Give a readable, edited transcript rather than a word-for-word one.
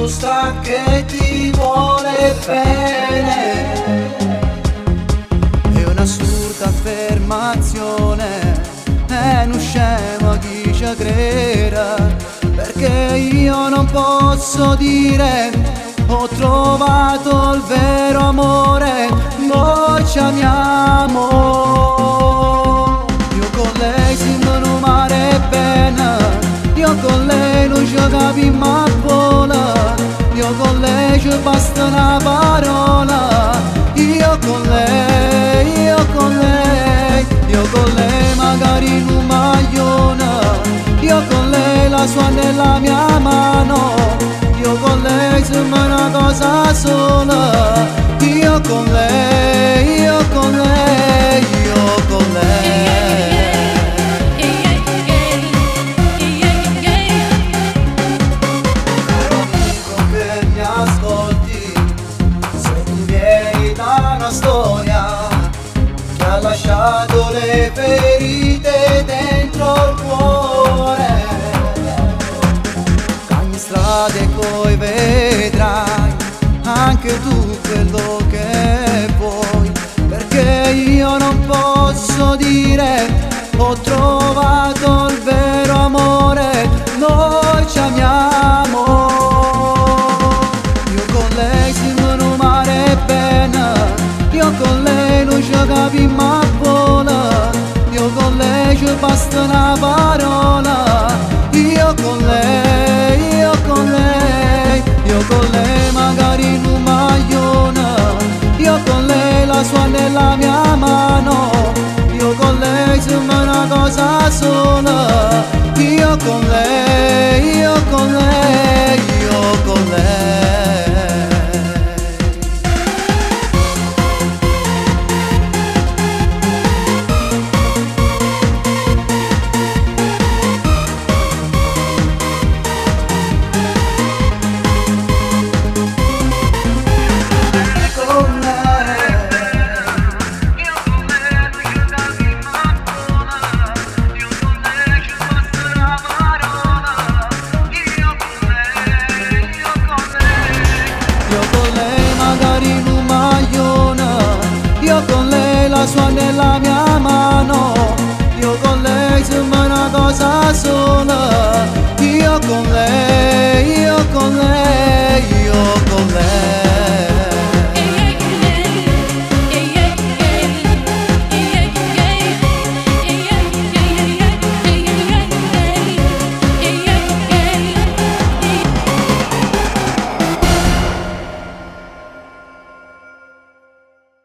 dimostra che ti vuole bene. È un'assurda affermazione, è un scemo chi ci creda, perché io non posso dire ho trovato il vero amore, noi ci amiamo. Io con lei siamo in un mare bene, io con lei non ci capiamo a vola, io con lei ci basta una parola, io con lei, io con lei, io con lei magari in un maglione, io con lei la sua nella mia mano, io con lei siamo una cosa sola, io con lei, io con lei, io con lei. Caro amico che mi ascolti, se tu vieni da una storia che ha lasciato le ferite dentro il cuore, Cammi strade e poi vedrai anche tu quello che vuoi, perché io non posso dire ho trovato il vero amore, noi ci amiamo. Io con lei siamo in un mare bene, io con lei non ci capiamo a vola, io con lei ci basta una parola, io con lei, io con lei, io con lei magari in un maglione, io con lei la sua nella mia mano, io con lei siamo una cosa sola, io con lei, io con lei, io con lei. con lei. Io con lei magari in un maglione, io con lei la sua nella mia mano, io con lei siamo una cosa sola,